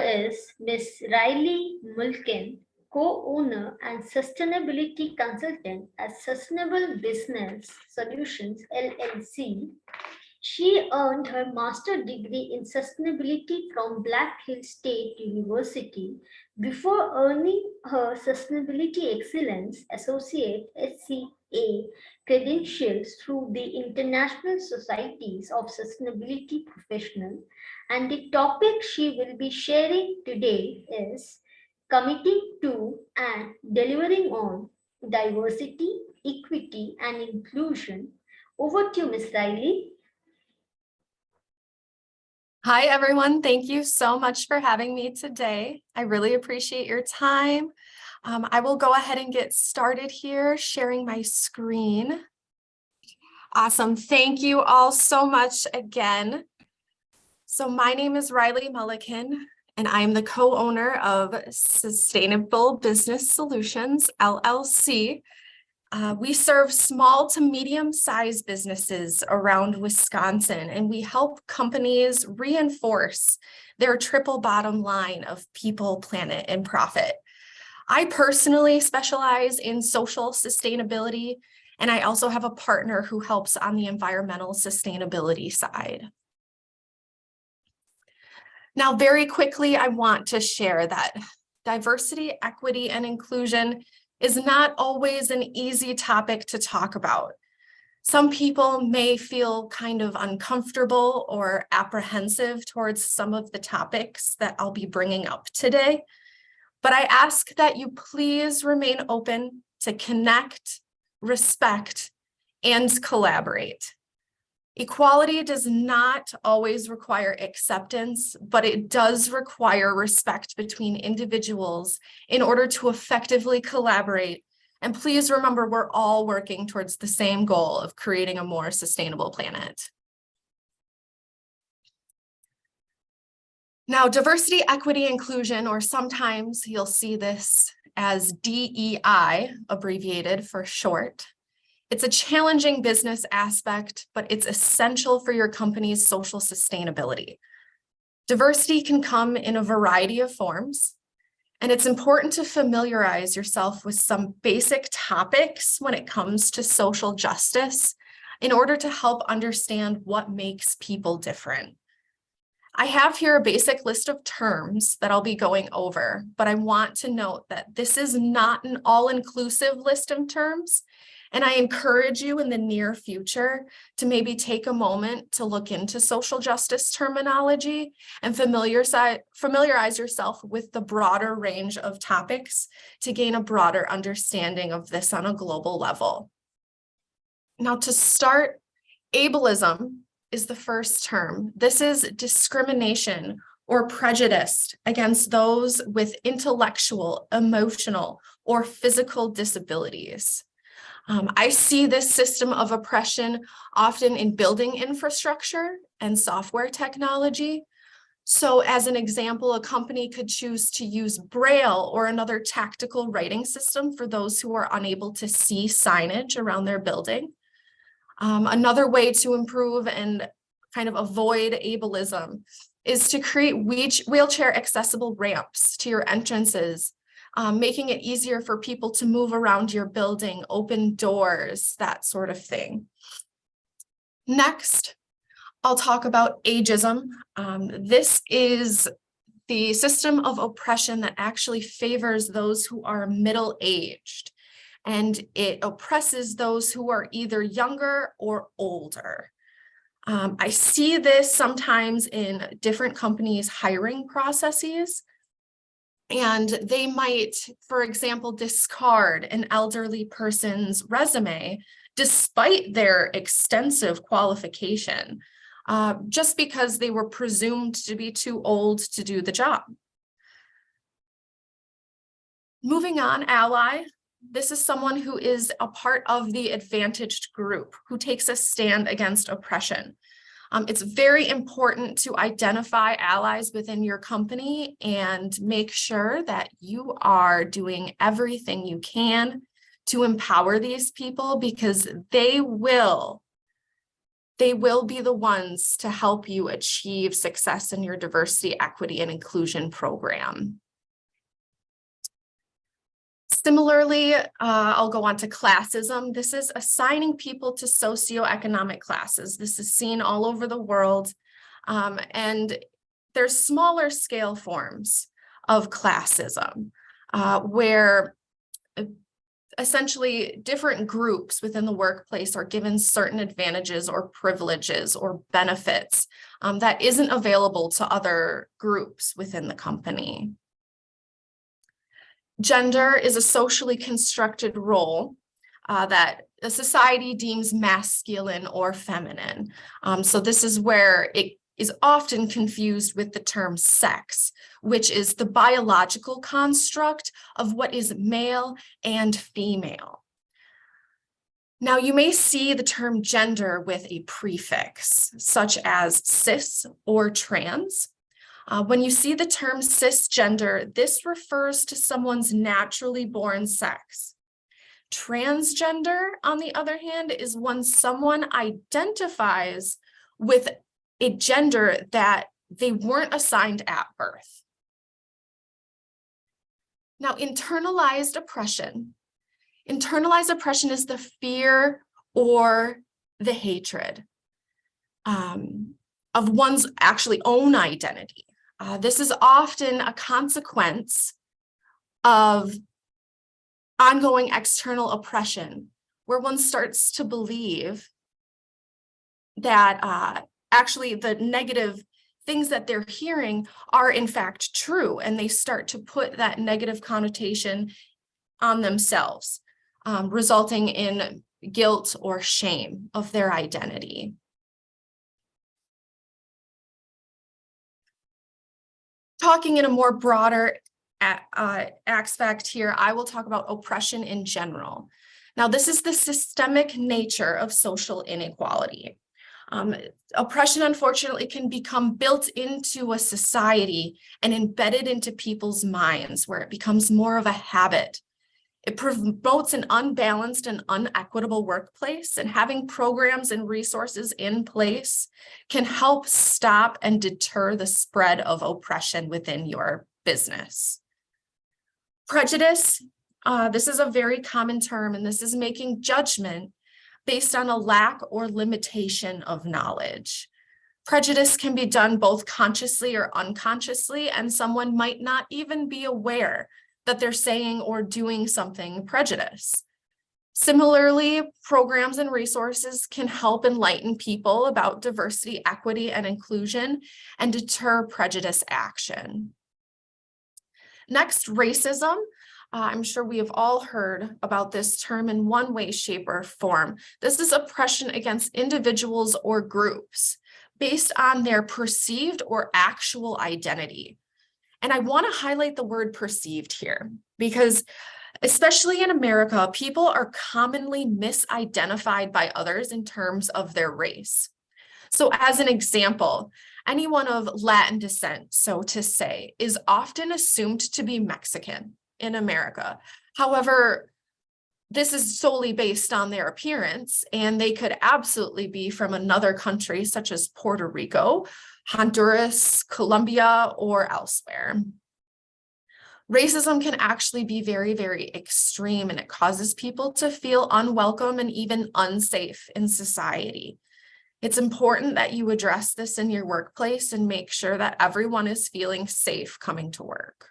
is Ms. Rylee Mullikin, co-owner and sustainability consultant at Sustainable Business Solutions LLC. She earned her master's degree in sustainability from Black Hills State University before earning her Sustainability Excellence Associate SCA credentials through the International Societies of Sustainability Professionals. And the topic she will be sharing today is committing to and delivering on diversity, equity, and inclusion. Over to you, Ms. Rylee. Hi, everyone. Thank you so much for having me today. I really appreciate your time. I will go ahead and get started here, sharing my screen. Awesome. Thank you all so much again. So my name is Rylee Mullikin, and I am the co-owner of Sustainable Business Solutions, LLC. We serve small to medium-sized businesses around Wisconsin, and we help companies reinforce their triple bottom line of people, planet, and profit. I personally specialize in social sustainability, and I also have a partner who helps on the environmental sustainability side. Now, very quickly, I want to share that diversity, equity, and inclusion is not always an easy topic to talk about. Some people may feel kind of uncomfortable or apprehensive towards some of the topics that I'll be bringing up today, but I ask that you please remain open to connect, respect, and collaborate. Equality does not always require acceptance, but it does require respect between individuals in order to effectively collaborate. And please remember, we're all working towards the same goal of creating a more sustainable planet. Now, diversity, equity, inclusion, or sometimes you'll see this as DEI, abbreviated for short. It's a challenging business aspect, but it's essential for your company's social sustainability. Diversity can come in a variety of forms, and it's important to familiarize yourself with some basic topics when it comes to social justice in order to help understand what makes people different. I have here a basic list of terms that I'll be going over, but I want to note that this is not an all-inclusive list of terms. And I encourage you in the near future to maybe take a moment to look into social justice terminology and familiarize yourself with the broader range of topics to gain a broader understanding of this on a global level. Now, to start, ableism is the first term. This is discrimination or prejudice against those with intellectual, emotional, or physical disabilities. I see this system of oppression often in building infrastructure and software technology. So as an example, a company could choose to use Braille or another tactical writing system for those who are unable to see signage around their building. Another way to improve and kind of avoid ableism is to create wheelchair accessible ramps to your entrances, making it easier for people to move around your building, open doors, that sort of thing. Next, I'll talk about ageism. This is the system of oppression that actually favors those who are middle-aged, and it oppresses those who are either younger or older. I see this sometimes in different companies' hiring processes. And they might, for example, discard an elderly person's resume despite their extensive qualification, just because they were presumed to be too old to do the job. Moving on, ally. This is someone who is a part of the advantaged group, who takes a stand against oppression. It's very important to identify allies within your company and make sure that you are doing everything you can to empower these people, because they will they will be the ones to help you achieve success in your diversity, equity, and inclusion program. Similarly, I'll go on to classism. This is assigning people to socioeconomic classes. This is seen all over the world, and there's smaller scale forms of classism where essentially different groups within the workplace are given certain advantages or privileges or benefits that isn't available to other groups within the company. Gender is a socially constructed role that a society deems masculine or feminine. So this is where it is often confused with the term sex, which is the biological construct of what is male and female. Now, you may see the term gender with a prefix, such as cis or trans. When you see the term cisgender, this refers to someone's naturally born sex. Transgender, on the other hand, is when someone identifies with a gender that they weren't assigned at birth. Now, internalized oppression. Internalized oppression is the fear or the hatred of one's actually own identity. This is often a consequence of ongoing external oppression, where one starts to believe that actually the negative things that they're hearing are in fact true, and they start to put that negative connotation on themselves, resulting in guilt or shame of their identity. Talking in a more broader aspect here, I will talk about oppression in general. Now, this is the systemic nature of social inequality. Oppression, unfortunately, can become built into a society and embedded into people's minds, where it becomes more of a habit. It promotes an unbalanced and unequitable workplace, and having programs and resources in place can help stop and deter the spread of oppression within your business. Prejudice, this is a very common term, and this is making judgment based on a lack or limitation of knowledge. Prejudice can be done both consciously or unconsciously, and someone might not even be aware that they're saying or doing something prejudiced. Similarly, programs and resources can help enlighten people about diversity, equity, and inclusion, and deter prejudice action. Next, racism. I'm sure we have all heard about this term in one way, shape, or form. This is oppression against individuals or groups based on their perceived or actual identity. And I want to highlight the word perceived here, because especially in America, people are commonly misidentified by others in terms of their race. So as an example, anyone of Latin descent, so to say, is often assumed to be Mexican in America. However, this is solely based on their appearance, and they could absolutely be from another country, such as Puerto Rico, Honduras, Colombia, or elsewhere. Racism can actually be very, very extreme, and it causes people to feel unwelcome and even unsafe in society. It's important that you address this in your workplace and make sure that everyone is feeling safe coming to work.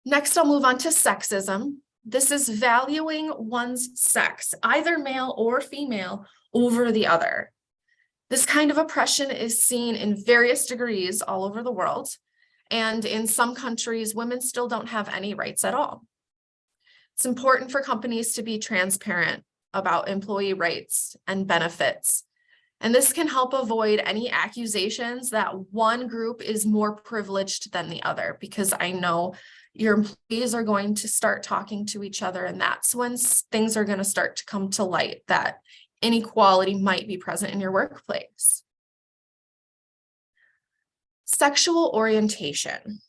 Next, I'll move on to sexism. This is valuing one's sex, either male or female, over the other. This kind of oppression is seen in various degrees all over the world, and in some countries, women still don't have any rights at all. It's important for companies to be transparent about employee rights and benefits, and this can help avoid any accusations that one group is more privileged than the other, because I know your employees are going to start talking to each other, and that's when things are going to start to come to light that inequality might be present in your workplace. Sexual orientation.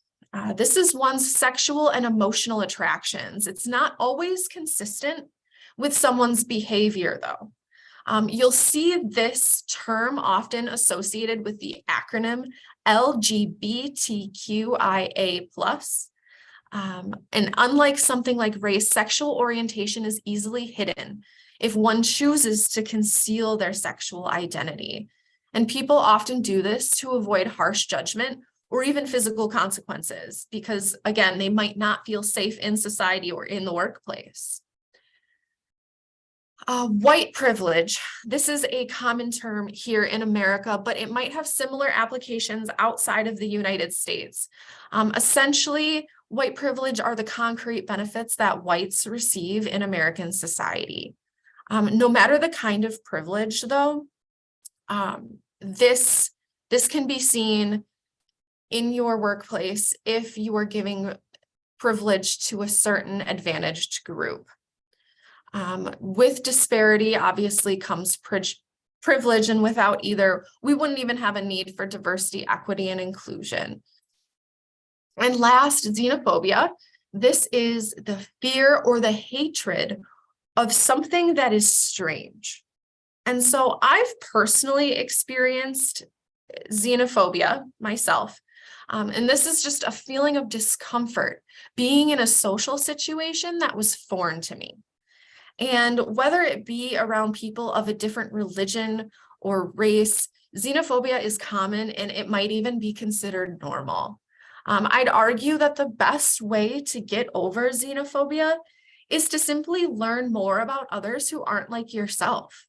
This is one's sexual and emotional attractions. It's not always consistent with someone's behavior, though. You'll see this term often associated with the acronym LGBTQIA+. And unlike something like race, sexual orientation is easily hidden if one chooses to conceal their sexual identity. And people often do this to avoid harsh judgment or even physical consequences because, again, they might not feel safe in society or in the workplace. White privilege. This is a common term here in America, but it might have similar applications outside of the United States. Essentially, white privilege are the concrete benefits that whites receive in American society. No matter the kind of privilege, though, this can be seen in your workplace if you are giving privilege to a certain advantaged group. With disparity, obviously, comes privilege, and without either, we wouldn't even have a need for diversity, equity, and inclusion. And last, xenophobia. This is the fear or the hatred of something that is strange. And so I've personally experienced xenophobia myself. And this is just a feeling of discomfort being in a social situation that was foreign to me. And whether it be around people of a different religion or race, xenophobia is common and it might even be considered normal. I'd argue that the best way to get over xenophobia is to simply learn more about others who aren't like yourself.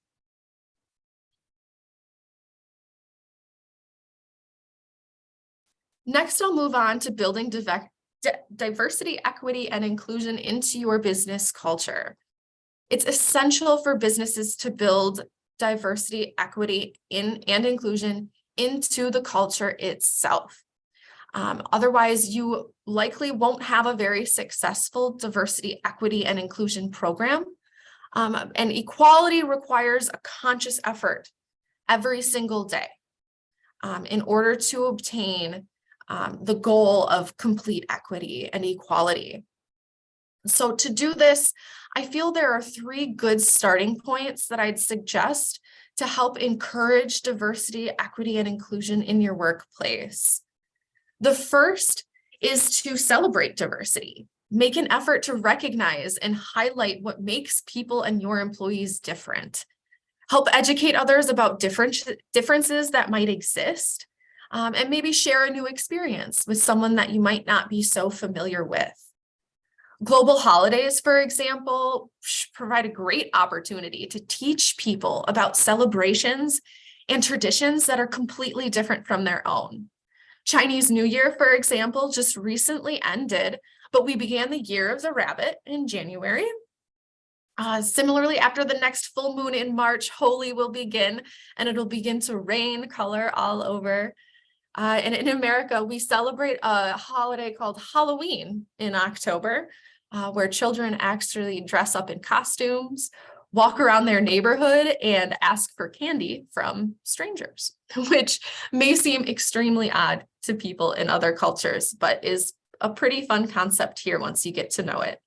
Next, I'll move on to building diversity, equity, and inclusion into your business culture. It's essential for businesses to build diversity, equity, and inclusion into the culture itself. Otherwise, you likely won't have a very successful diversity, equity, and inclusion program. And equality requires a conscious effort every single day in order to obtain the goal of complete equity and equality. So to do this, I feel there are 3 good starting points that I'd suggest to help encourage diversity, equity, and inclusion in your workplace. The first is to celebrate diversity. Make an effort to recognize and highlight what makes people and your employees different. Help educate others about differences that might exist, and maybe share a new experience with someone that you might not be so familiar with. Global holidays, for example, provide a great opportunity to teach people about celebrations and traditions that are completely different from their own. Chinese New Year, for example, just recently ended, but we began the Year of the Rabbit in January. Similarly, after the next full moon in March, Holi will begin, and it'll begin to rain color all over. And in America, we celebrate a holiday called Halloween in October, where children actually dress up in costumes, walk around their neighborhood, and ask for candy from strangers, which may seem extremely odd to people in other cultures, but is a pretty fun concept here once you get to know it.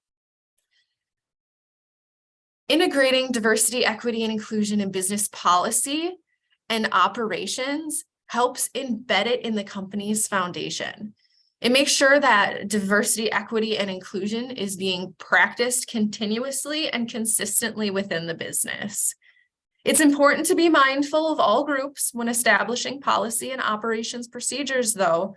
Integrating diversity, equity, and inclusion in business policy and operations helps embed it in the company's foundation. It makes sure that diversity, equity, and inclusion is being practiced continuously and consistently within the business. It's important to be mindful of all groups when establishing policy and operations procedures, though,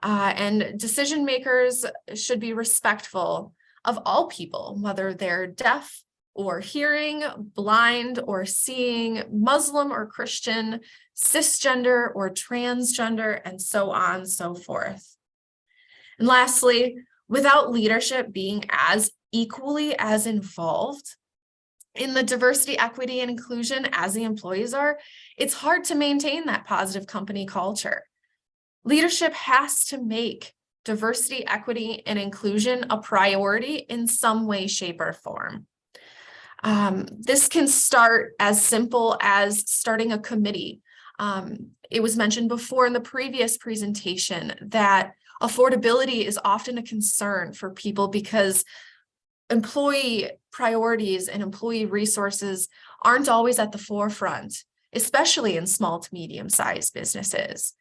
and decision makers should be respectful of all people, whether they're deaf or hearing, blind or seeing, Muslim or Christian, cisgender or transgender, and so on and so forth. And lastly, without leadership being as equally as involved in the diversity, equity, and inclusion as the employees are, it's hard to maintain that positive company culture. Leadership has to make diversity, equity, and inclusion a priority in some way, shape, or form. This can start as simple as starting a committee. It was mentioned before in the previous presentation that affordability is often a concern for people because employee priorities and employee resources aren't always at the forefront, especially in small to medium-sized businesses.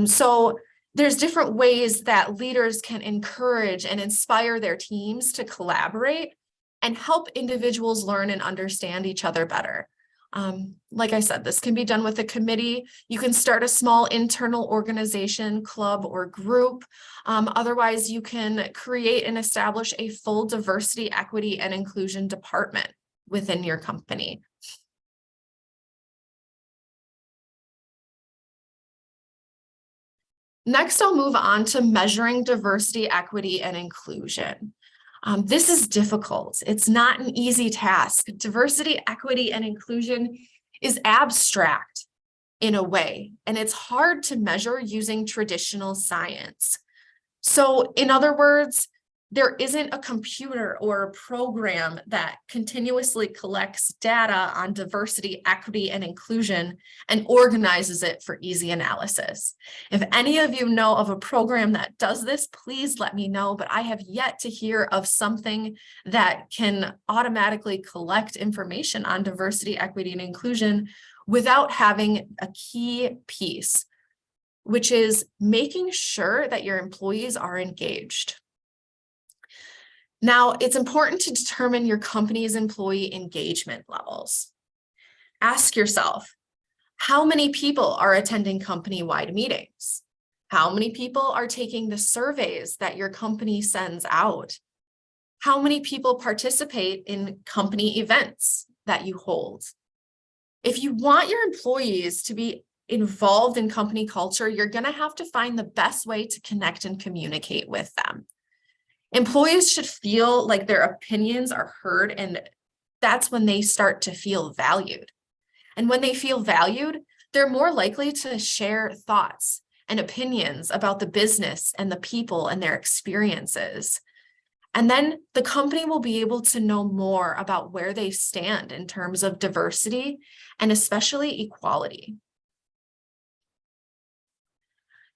So there's different ways that leaders can encourage and inspire their teams to collaborate and help individuals learn and understand each other better. Like I said, this can be done with a committee. You can start a small internal organization, club, or group. Otherwise, you can create and establish a full diversity, equity, and inclusion department within your company. Next, I'll move on to measuring diversity, equity, and inclusion. This is difficult. It's not an easy task. Diversity, equity, and inclusion is abstract in a way, and it's hard to measure using traditional science. So, in other words, there isn't a computer or a program that continuously collects data on diversity, equity, and inclusion and organizes it for easy analysis. If any of you know of a program that does this, please let me know, but I have yet to hear of something that can automatically collect information on diversity, equity, and inclusion without having a key piece, which is making sure that your employees are engaged. Now, it's important to determine your company's employee engagement levels. Ask yourself, how many people are attending company-wide meetings? How many people are taking the surveys that your company sends out? How many people participate in company events that you hold? If you want your employees to be involved in company culture, you're going to have to find the best way to connect and communicate with them. Employees should feel like their opinions are heard, and that's when they start to feel valued. And when they feel valued, they're more likely to share thoughts and opinions about the business and the people and their experiences. And then the company will be able to know more about where they stand in terms of diversity and especially equality.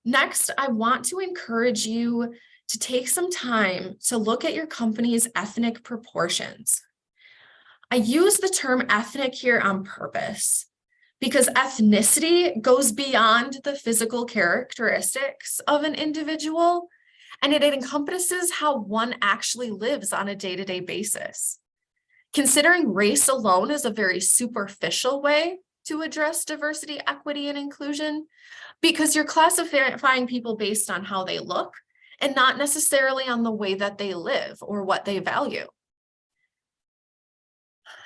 Next, I want to encourage you to take some time to look at your company's ethnic proportions. I use the term ethnic here on purpose because ethnicity goes beyond the physical characteristics of an individual, and it encompasses how one actually lives on a day-to-day basis. Considering race alone is a very superficial way to address diversity, equity, and inclusion because you're classifying people based on how they look and not necessarily on the way that they live or what they value.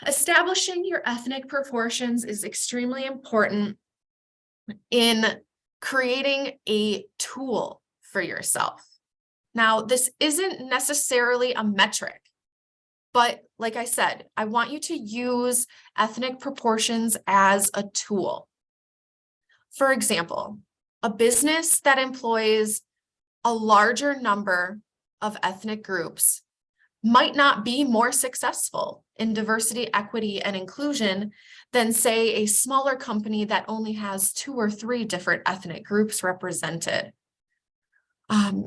Establishing your ethnic proportions is extremely important in creating a tool for yourself. Now, this isn't necessarily a metric, but like I said, I want you to use ethnic proportions as a tool. For example, a business that employs a larger number of ethnic groups might not be more successful in diversity, equity, and inclusion than, say, a smaller company that only has 2 or 3 different ethnic groups represented.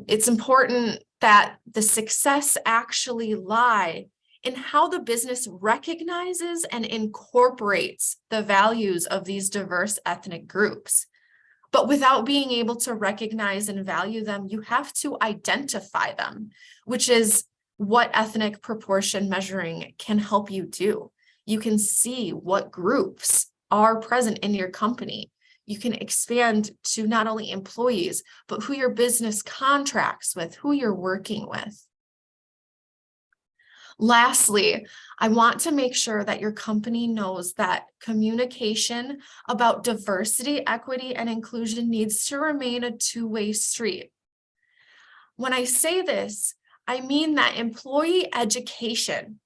It's important that the success actually lie in how the business recognizes and incorporates the values of these diverse ethnic groups. But without being able to recognize and value them, you have to identify them, which is what ethnic proportion measuring can help you do. You can see what groups are present in your company. You can expand to not only employees, but who your business contracts with, who you're working with. Lastly, I want to make sure that your company knows that communication about diversity, equity, and inclusion needs to remain a two-way street. When I say this, I mean that employee education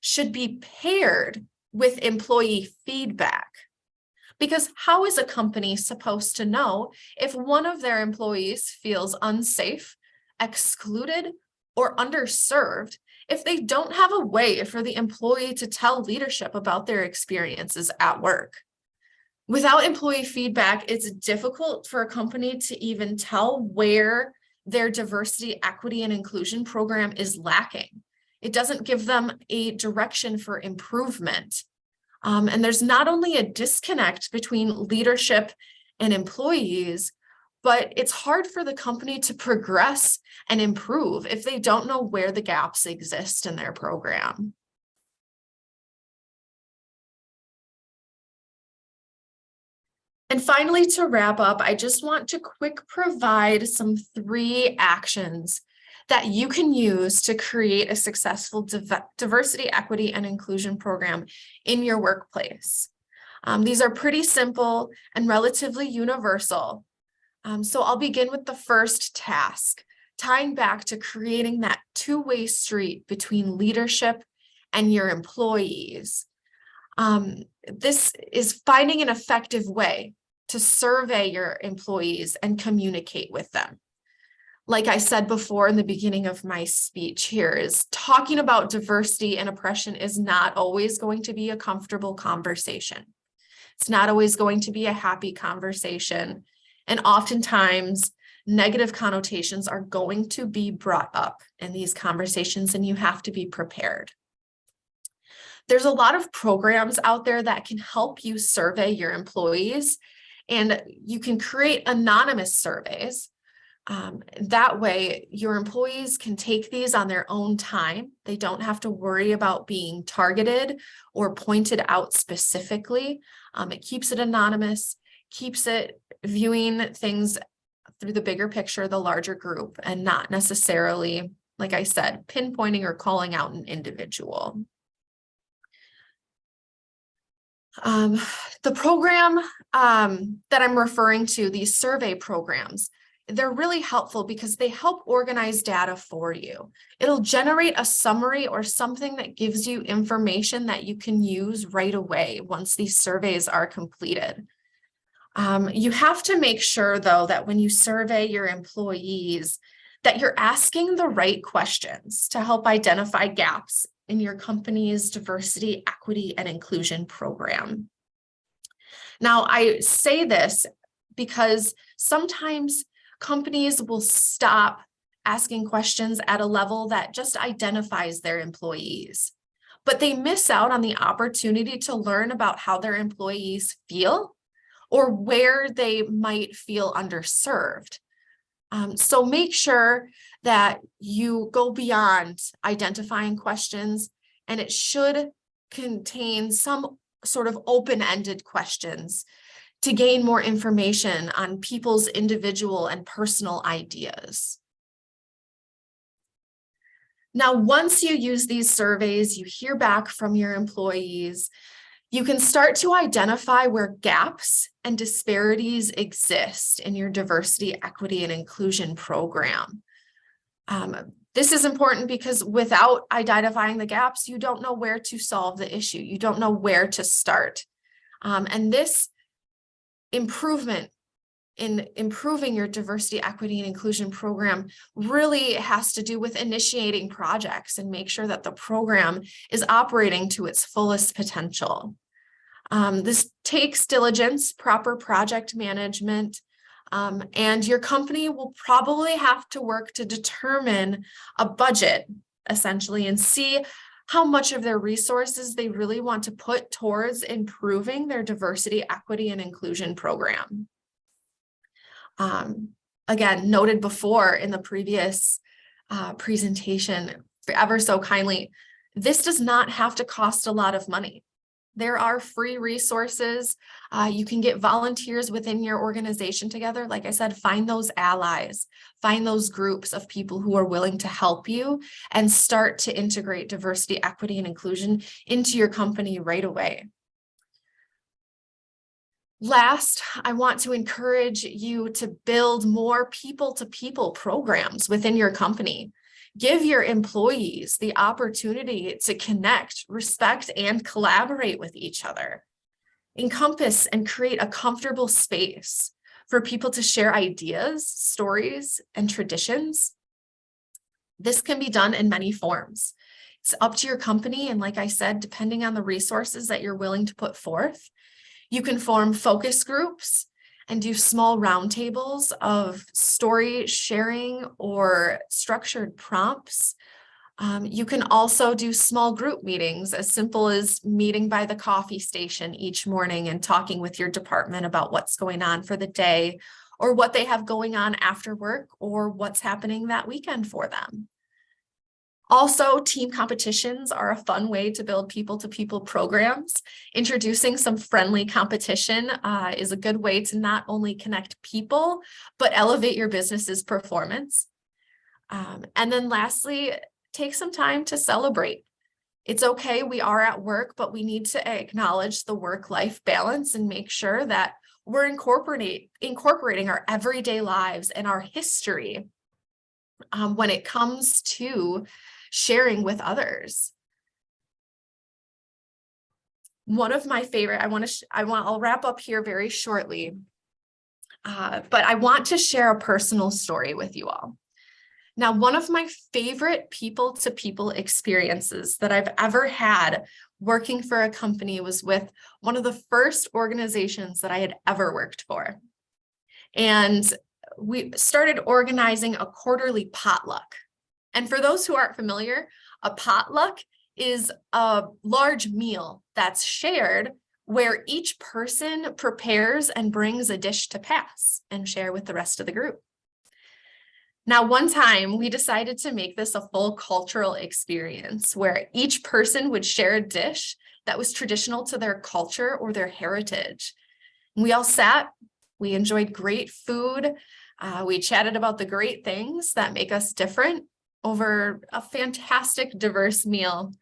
should be paired with employee feedback. Because how is a company supposed to know if one of their employees feels unsafe, excluded, or underserved if they don't have a way for the employee to tell leadership about their experiences at work? Without employee feedback, it's difficult for a company to even tell where their diversity, equity, and inclusion program is lacking. It doesn't give them a direction for improvement. And there's not only a disconnect between leadership and employees, but it's hard for the company to progress and improve if they don't know where the gaps exist in their program. And finally, to wrap up, I just want to provide some 3 actions that you can use to create a successful diversity, equity, and inclusion program in your workplace. These are pretty simple and relatively universal. So I'll begin with the first task, tying back to creating that two-way street between leadership and your employees. This is finding an effective way to survey your employees and communicate with them. Like I said before in the beginning of my speech here, is talking about diversity and oppression is not always going to be a comfortable conversation. It's not always going to be a happy conversation. And oftentimes, negative connotations are going to be brought up in these conversations, and you have to be prepared. There's a lot of programs out there that can help you survey your employees, and you can create anonymous surveys. That way, your employees can take these on their own time. They don't have to worry about being targeted or pointed out specifically. It keeps it anonymous, keeps it viewing things through the bigger picture, the larger group, and not necessarily, like I said, pinpointing or calling out an individual. The program that I'm referring to, these survey programs, they're really helpful because they help organize data for you. It'll generate a summary or something that gives you information that you can use right away once these surveys are completed. You have to make sure, though, that when you survey your employees, that you're asking the right questions to help identify gaps in your company's diversity, equity, and inclusion program. Now, I say this because sometimes companies will stop asking questions at a level that just identifies their employees, but they miss out on the opportunity to learn about how their employees feel or where they might feel underserved. So make sure that you go beyond identifying questions, and it should contain some sort of open-ended questions to gain more information on people's individual and personal ideas. Now, once you use these surveys, you hear back from your employees, you can start to identify where gaps and disparities exist in your diversity, equity, and inclusion program. This is important because without identifying the gaps, you don't know where to solve the issue. You don't know where to start. And this improvement in improving your diversity, equity, and inclusion program really has to do with initiating projects and make sure that the program is operating to its fullest potential. This takes diligence, proper project management, and your company will probably have to work to determine a budget, essentially, and see how much of their resources they really want to put towards improving their diversity, equity, and inclusion program. Again, noted before in the previous presentation, ever so kindly, this does not have to cost a lot of money. There are free resources. You can get volunteers within your organization together. Like I said, find those allies, find those groups of people who are willing to help you and start to integrate diversity, equity, and inclusion into your company right away. Last, I want to encourage you to build more people-to-people programs within your company. Give your employees the opportunity to connect, respect, and collaborate with each other. Encompass and create a comfortable space for people to share ideas, stories, and traditions. This can be done in many forms. It's up to your company, and like I said, depending on the resources that you're willing to put forth, you can form focus groups and do small roundtables of story sharing or structured prompts You can also do small group meetings, as simple as meeting by the coffee station each morning and talking with your department about what's going on for the day, or what they have going on after work, or what's happening that weekend for them. Also, team competitions are a fun way to build people-to-people programs. Introducing some friendly competition is a good way to not only connect people, but elevate your business's performance. And then lastly, take some time to celebrate. It's okay, we are at work, but we need to acknowledge the work-life balance and make sure that we're incorporating our everyday lives and our history when it comes to sharing with others. One of my favorite, I'll wrap up here very shortly, but I want to share a personal story with you all. Now, one of my favorite people-to-people experiences that I've ever had working for a company was with one of the first organizations that I had ever worked for. And we started organizing a quarterly potluck. And for those who aren't familiar, a potluck is a large meal that's shared where each person prepares and brings a dish to pass and share with the rest of the group. Now, one time we decided to make this a full cultural experience where each person would share a dish that was traditional to their culture or their heritage. We all sat, we enjoyed great food, we chatted about the great things that make us different over a fantastic, diverse meal.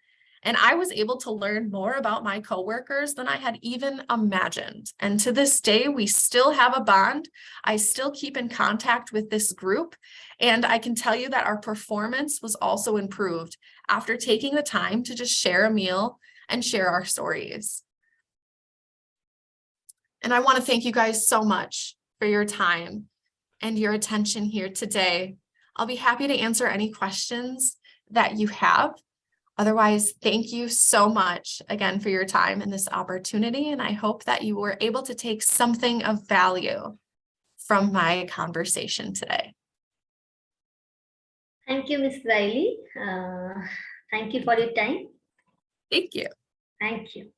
And I was able to learn more about my coworkers than I had even imagined. And to this day, we still have a bond. I still keep in contact with this group. And I can tell you that our performance was also improved after taking the time to just share a meal and share our stories. And I want to thank you guys so much for your time and your attention here today. I'll be happy to answer any questions that you have. Otherwise, thank you so much again for your time and this opportunity. And I hope that you were able to take something of value from my conversation today. Thank you, Ms. Rylee. Thank you for your time. Thank you. Thank you.